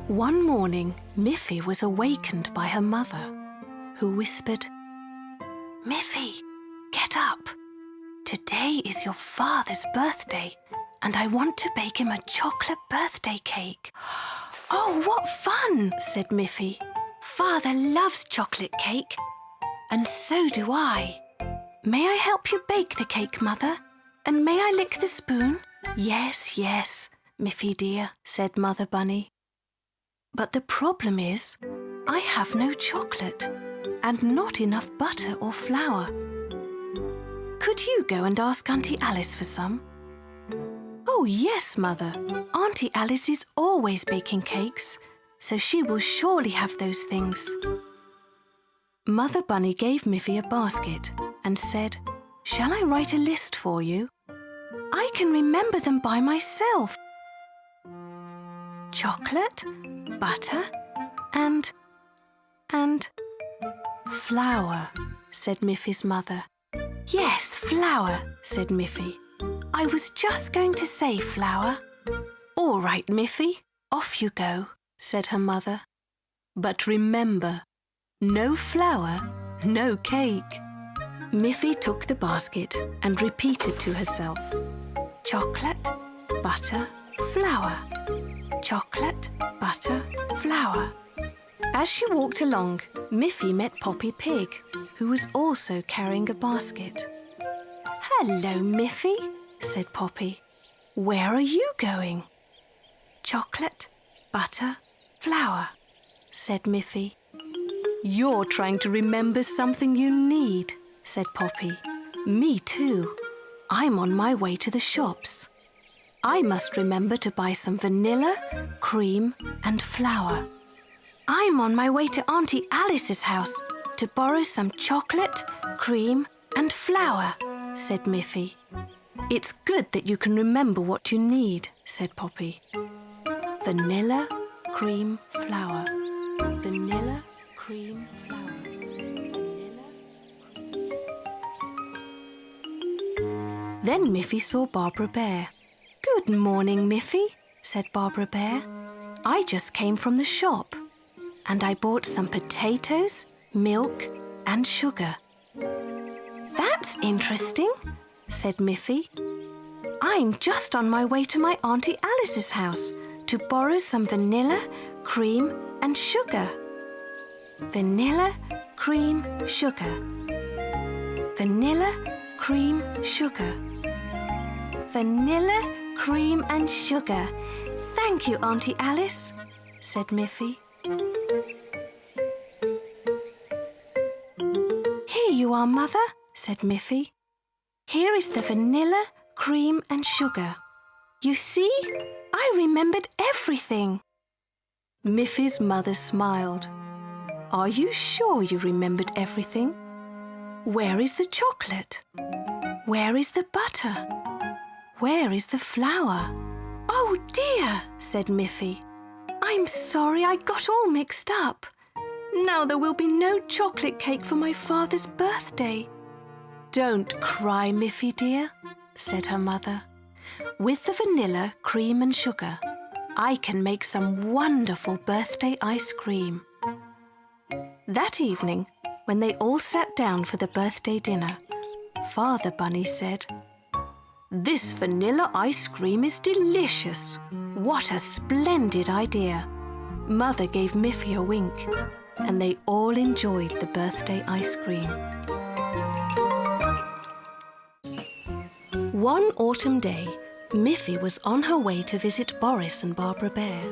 One morning, Miffy was awakened by her mother, who whispered, "Miffy, get up. Today is your father's birthday, and I want to bake him a chocolate birthday cake." "Oh, what fun!" said Miffy. "Father loves chocolate cake, and so do I. May I help you bake the cake, Mother? And may I lick the spoon?" "Yes, yes, Miffy dear," said Mother Bunny. "But the problem is, I have no chocolate and not enough butter or flour. Could you go and ask Auntie Alice for some?" "Oh, yes, Mother. Auntie Alice is always baking cakes, so she will surely have those things." Mother Bunny gave Miffy a basket and said, "Shall I write a list for you? I can remember them by myself. Chocolate, butter, and flour," said Miffy's mother. "Yes, flour," said Miffy. "I was just going to say flour." "All right, Miffy, off you go," said her mother. "But remember, no flour, no cake." Miffy took the basket and repeated to herself, "Chocolate, butter, flour. Chocolate, butter, flour." As she walked along, Miffy met Poppy Pig, who was also carrying a basket. "Hello, Miffy," said Poppy. "Where are you going?" "Chocolate, butter, flour," said Miffy. "You're trying to remember something you need," said Poppy. "Me too. I'm on my way to the shops. I must remember to buy some vanilla, cream and flour. I'm on my way to Auntie Alice's house to borrow some chocolate, cream and flour," said Miffy. "It's good that you can remember what you need," said Poppy. "Vanilla, cream, flour. Vanilla, cream, flour. Vanilla, cream." Then Miffy saw Barbara Bear. "Good morning, Miffy," said Barbara Bear. "I just came from the shop, and I bought some potatoes, milk and sugar." "That's interesting," said Miffy. "I'm just on my way to my Auntie Alice's house to borrow some vanilla, cream and sugar." Vanilla, cream, sugar. Vanilla, cream, sugar. Vanilla, cream and sugar. "Thank you, Auntie Alice," said Miffy. "Here you are, Mother," said Miffy. "Here is the vanilla, cream and sugar. You see, I remembered everything." Miffy's mother smiled. "Are you sure you remembered everything? Where is the chocolate? Where is the butter? Where is the flour?" "Oh dear," said Miffy. "I'm sorry I got all mixed up. Now there will be no chocolate cake for my father's birthday." "Don't cry, Miffy dear," said her mother. "With the vanilla, cream and sugar, I can make some wonderful birthday ice cream." That evening, when they all sat down for the birthday dinner, Father Bunny said, "This vanilla ice cream is delicious. What a splendid idea." Mother gave Miffy a wink, and they all enjoyed the birthday ice cream. One autumn day, Miffy was on her way to visit Boris and Barbara Bear.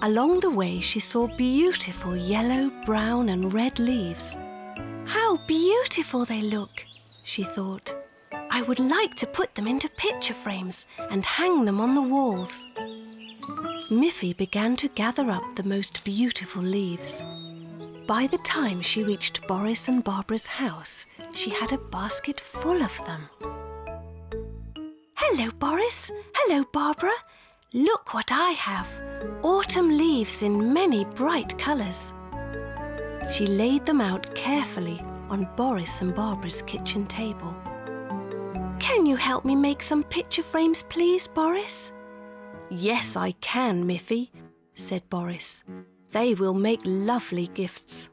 Along the way, she saw beautiful yellow, brown and red leaves. "How beautiful they look," she thought. "I would like to put them into picture frames and hang them on the walls." Miffy began to gather up the most beautiful leaves. By the time she reached Boris and Barbara's house, she had a basket full of them. "Hello, Boris. Hello, Barbara. Look what I have. Autumn leaves in many bright colours." She laid them out carefully on Boris and Barbara's kitchen table. "Can you help me make some picture frames, please, Boris?" "Yes, I can, Miffy. said Boris. "They will make lovely gifts."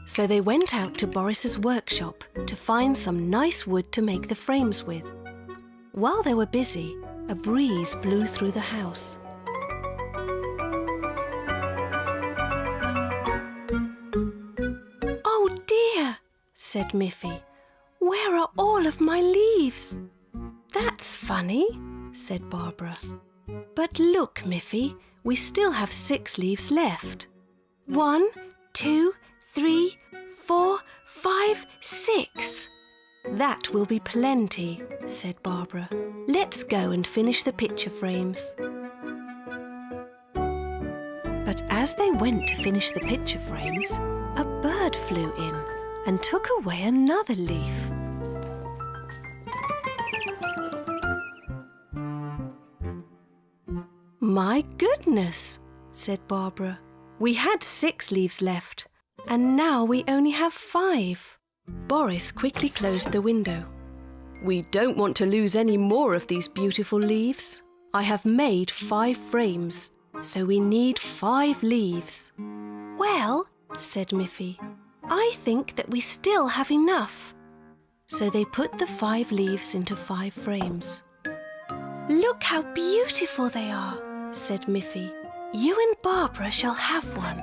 So they went out to Boris's workshop to find some nice wood to make the frames with. While they were busy, a breeze blew through the house. "Oh dear," said Miffy. "Where are all of my leaves?" "That's funny," said Barbara. "But look, Miffy, we still have 6 leaves left. 1, 2, 3, 4, 5, 6. "That will be plenty," said Barbara. "Let's go and finish the picture frames." But as they went to finish the picture frames, a bird flew in and took away another leaf. "My goodness," said Barbara. "We had 6 leaves left, and now we only have 5. Boris quickly closed the window. "We don't want to lose any more of these beautiful leaves. I have made 5 frames, so we need 5 leaves." "Well," said Miffy, "I think that we still have enough." So they put the 5 leaves into 5 frames. "Look how beautiful they are," said Miffy. "You and Barbara shall have one."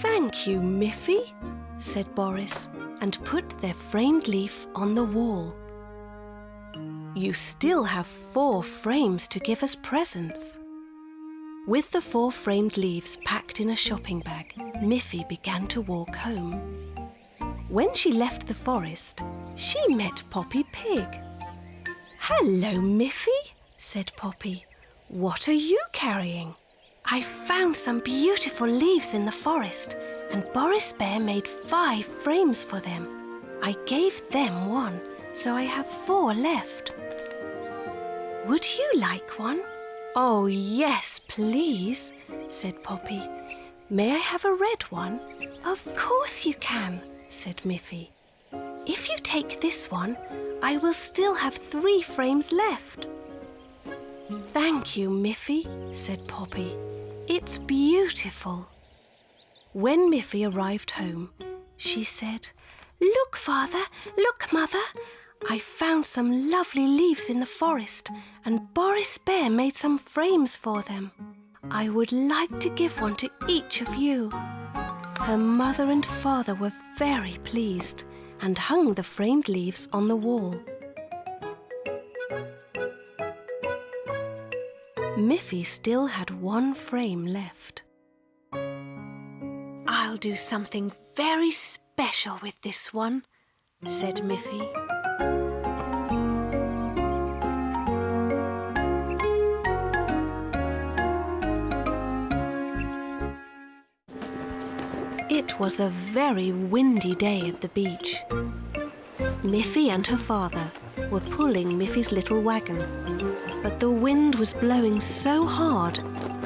"Thank you, Miffy," said Boris, and put their framed leaf on the wall. "You still have 4 frames to give as presents." With the 4 framed leaves packed in a shopping bag, Miffy began to walk home. When she left the forest, she met Poppy Pig. "Hello, Miffy," said Poppy. "What are you carrying?" "I found some beautiful leaves in the forest, and Boris Bear made 5 frames for them. I gave them 1, so I have 4 left." "Would you like one?" "Oh, yes, please," said Poppy. "May I have a red one?" "Of course you can," said Miffy. "If you take this one, I will still have 3 frames left." "Thank you, Miffy," said Poppy. "It's beautiful." When Miffy arrived home, she said, "Look, Father, look, Mother. I found some lovely leaves in the forest, and Boris Bear made some frames for them. I would like to give one to each of you." Her mother and father were very pleased and hung the framed leaves on the wall. Miffy still had 1 frame left. "I'll do something very special with this one," said Miffy. It was a very windy day at the beach. Miffy and her father were pulling Miffy's little wagon, but the wind was blowing so hard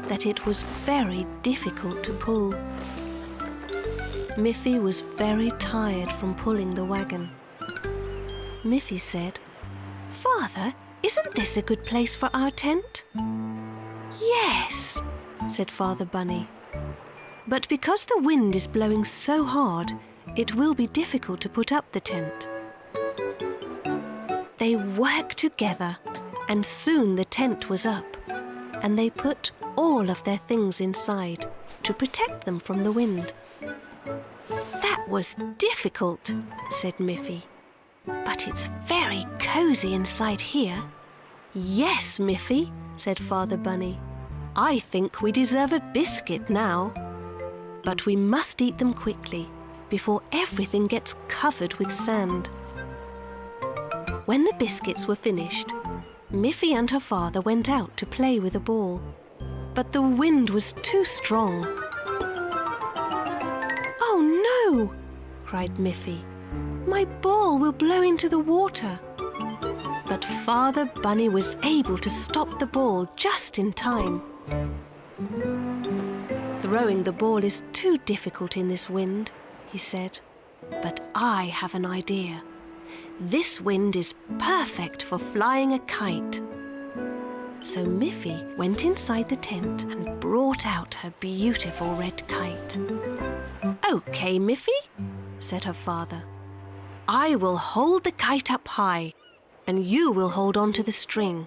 that it was very difficult to pull. Miffy was very tired from pulling the wagon. Miffy said, "Father, isn't this a good place for our tent?" "Yes," said Father Bunny. "But because the wind is blowing so hard, it will be difficult to put up the tent." They worked together, and soon the tent was up, and they put all of their things inside to protect them from the wind. "That was difficult," said Miffy. "But it's very cosy inside here." "Yes, Miffy," said Father Bunny. "I think we deserve a biscuit now. But we must eat them quickly before everything gets covered with sand." When the biscuits were finished, Miffy and her father went out to play with a ball, but the wind was too strong. "Oh no!" cried Miffy. "My ball will blow into the water." But Father Bunny was able to stop the ball just in time. "Throwing the ball is too difficult in this wind," he said. "But I have an idea. This wind is perfect for flying a kite." So Miffy went inside the tent and brought out her beautiful red kite. "OK, Miffy," said her father. "I will hold the kite up high, and you will hold on to the string.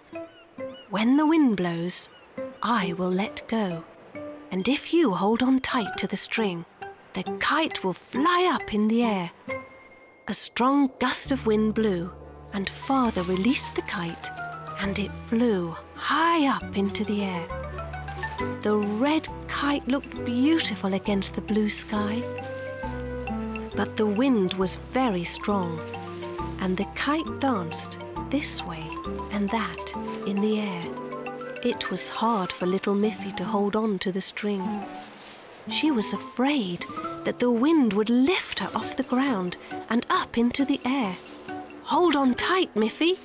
When the wind blows, I will let go, and if you hold on tight to the string, the kite will fly up in the air." A strong gust of wind blew, and Father released the kite, and it flew high up into the air. The red kite looked beautiful against the blue sky, but the wind was very strong, and the kite danced this way and that in the air. It was hard for little Miffy to hold on to the string. She was afraid that the wind would lift her off the ground and up into the air. "Hold on tight, Miffy,"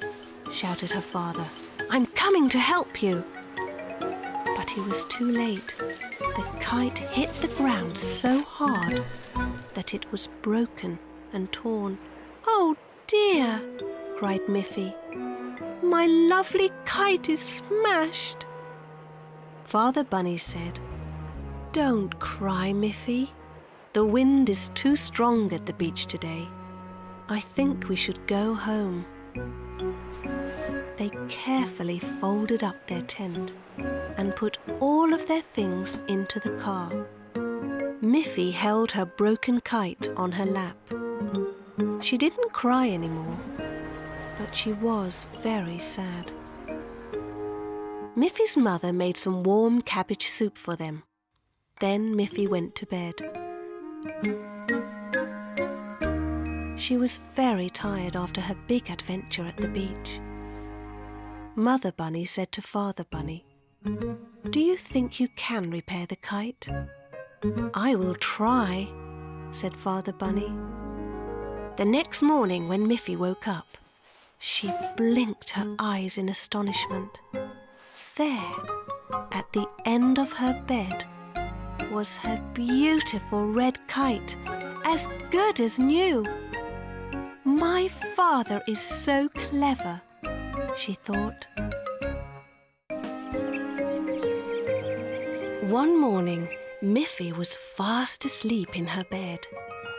shouted her father. "I'm coming to help you." But he was too late. The kite hit the ground so hard that it was broken and torn. "Oh dear," cried Miffy. "My lovely kite is smashed." Father Bunny said, "Don't cry, Miffy. The wind is too strong at the beach today. I think we should go home." They carefully folded up their tent and put all of their things into the car. Miffy held her broken kite on her lap. She didn't cry anymore, but she was very sad. Miffy's mother made some warm cabbage soup for them. Then Miffy went to bed. She was very tired after her big adventure at the beach. Mother Bunny said to Father Bunny, "Do you think you can repair the kite?" "I will try," said Father Bunny. The next morning when Miffy woke up, she blinked her eyes in astonishment. There, at the end of her bed, was her beautiful red kite, as good as new. "My father is so clever," she thought. One morning, Miffy was fast asleep in her bed.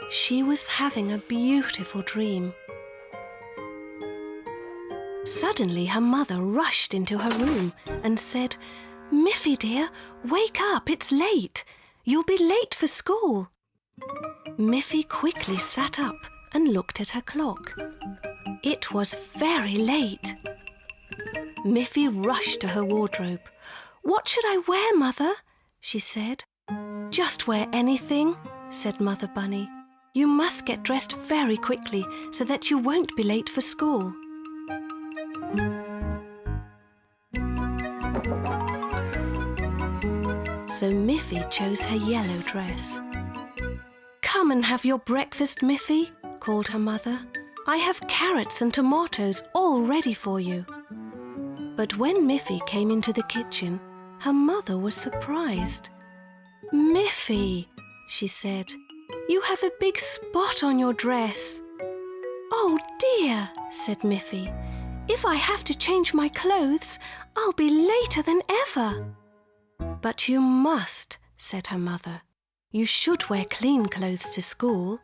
She was having a beautiful dream. Suddenly, her mother rushed into her room and said, "Miffy dear, wake up, it's late. You'll be late for school." Miffy quickly sat up and looked at her clock. It was very late. Miffy rushed to her wardrobe. "What should I wear, Mother?" she said. "Just wear anything," said Mother Bunny. "You must get dressed very quickly so that you won't be late for school." So Miffy chose her yellow dress. "Come and have your breakfast, Miffy," called her mother. "I have carrots and tomatoes all ready for you." But when Miffy came into the kitchen, her mother was surprised. "Miffy," she said, "you have a big spot on your dress." "Oh dear," said Miffy. "If I have to change my clothes, I'll be later than ever." "But you must," said her mother. "You should wear clean clothes to school.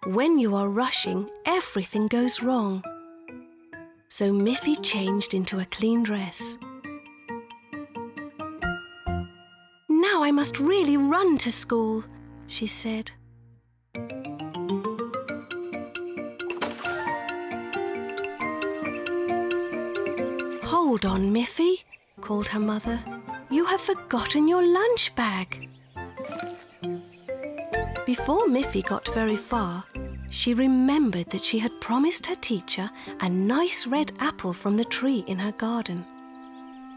When you are rushing, everything goes wrong." So Miffy changed into a clean dress. "Now I must really run to school," she said. "Hold on, Miffy," called her mother. "You have forgotten your lunch bag." Before Miffy got very far, she remembered that she had promised her teacher a nice red apple from the tree in her garden.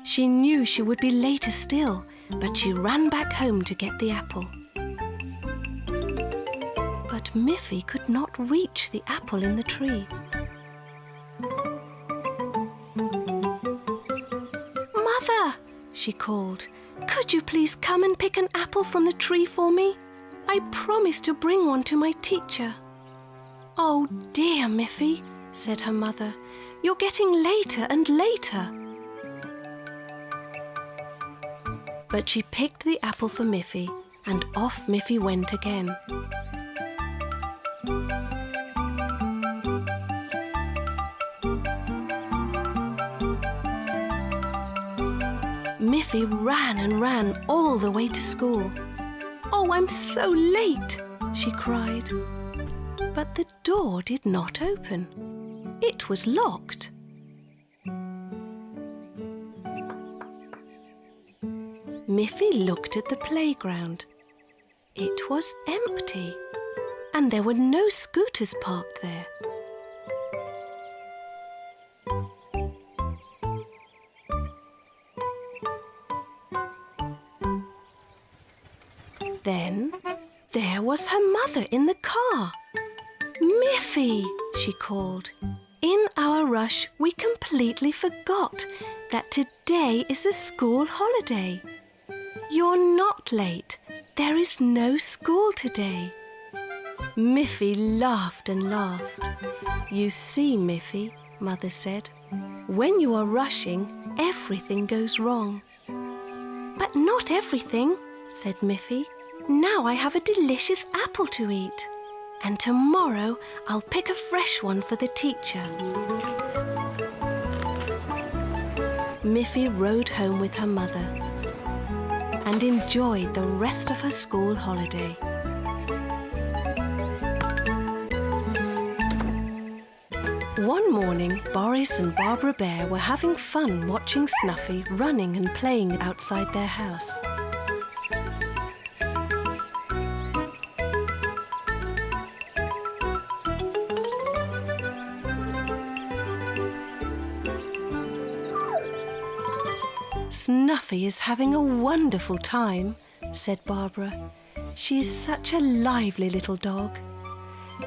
She knew she would be later still, but she ran back home to get the apple. But Miffy could not reach the apple in the tree. "Mother," she called, "could you please come and pick an apple from the tree for me? I promised to bring one to my teacher." "Oh dear, Miffy," said her mother, "you're getting later and later." But she picked the apple for Miffy, and off Miffy went again. Miffy ran and ran all the way to school. "Oh, I'm so late!" she cried. But the door did not open. It was locked. Miffy looked at the playground. It was empty, and there were no scooters parked there. Then there was her mother in the car. "Miffy," she called. "In our rush, we completely forgot that today is a school holiday. You're not late. There is no school today." Miffy laughed and laughed. "You see, Miffy," Mother said, "when you are rushing, everything goes wrong." "But not everything," said Miffy. "Now I have a delicious apple to eat. And tomorrow I'll pick a fresh one for the teacher." Miffy rode home with her mother and enjoyed the rest of her school holiday. One morning, Boris and Barbara Bear were having fun watching Snuffy running and playing outside their house. "Snuffy is having a wonderful time," said Barbara. "She is such a lively little dog."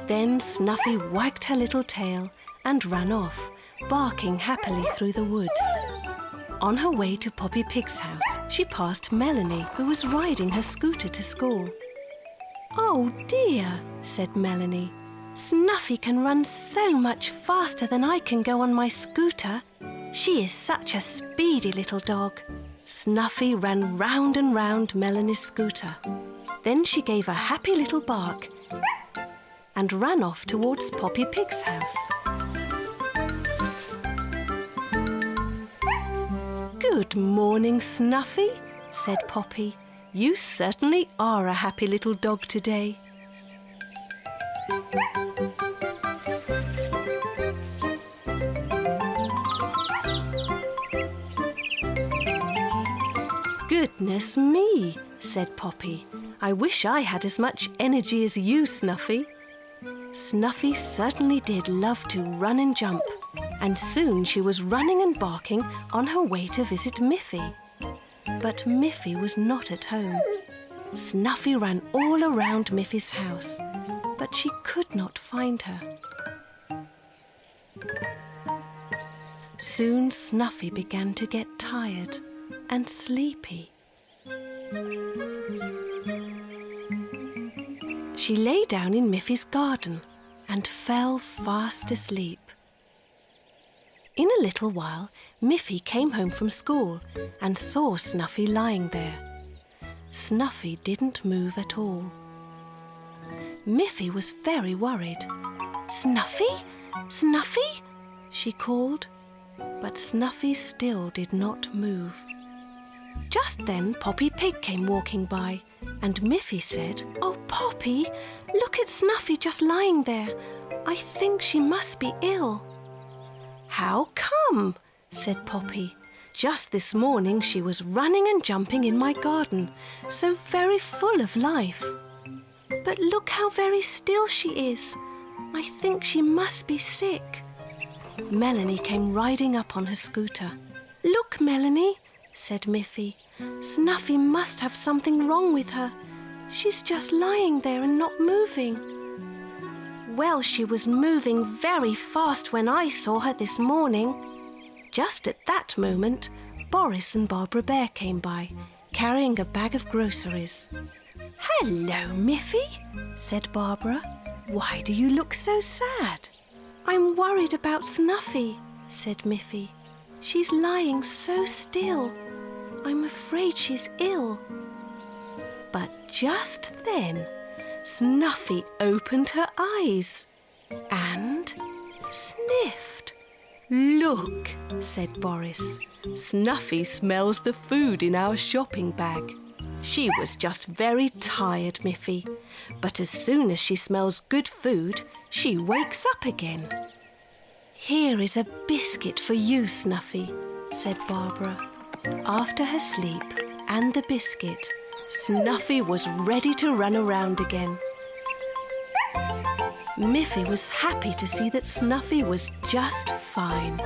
Then Snuffy wagged her little tail and ran off, barking happily through the woods. On her way to Poppy Pig's house, she passed Melanie, who was riding her scooter to school. "Oh dear," said Melanie. "Snuffy can run so much faster than I can go on my scooter. She is such a speedy little dog." Snuffy ran round and round Melanie's scooter. Then she gave a happy little bark and ran off towards Poppy Pig's house. "Good morning, Snuffy," said Poppy. "You certainly are a happy little dog today." "Goodness me," said Poppy. "I wish I had as much energy as you, Snuffy." Snuffy certainly did love to run and jump, and soon she was running and barking on her way to visit Miffy. But Miffy was not at home. Snuffy ran all around Miffy's house, but she could not find her. Soon Snuffy began to get tired and sleepy. She lay down in Miffy's garden and fell fast asleep. In a little while, Miffy came home from school and saw Snuffy lying there. Snuffy didn't move at all. Miffy was very worried. "Snuffy? Snuffy?" she called, but Snuffy still did not move. Just then Poppy Pig came walking by, and Miffy said, "Oh, Poppy, look at Snuffy just lying there. I think she must be ill." "How come?" said Poppy. "Just this morning she was running and jumping in my garden, so very full of life. But look how very still she is. I think she must be sick." Melanie came riding up on her scooter. "Look, Melanie," said Miffy. "Snuffy must have something wrong with her. She's just lying there and not moving." "Well, she was moving very fast when I saw her this morning." Just at that moment, Boris and Barbara Bear came by, carrying a bag of groceries. "Hello, Miffy," said Barbara. "Why do you look so sad?" "I'm worried about Snuffy," said Miffy. "She's lying so still. I'm I'm afraid she's ill." But just then, Snuffy opened her eyes and sniffed. "Look," said Boris. "Snuffy smells the food in our shopping bag. She was just very tired, Miffy. But as soon as she smells good food, she wakes up again." "Here is a biscuit for you, Snuffy," said Barbara. After her sleep and the biscuit, Snuffy was ready to run around again. Miffy was happy to see that Snuffy was just fine.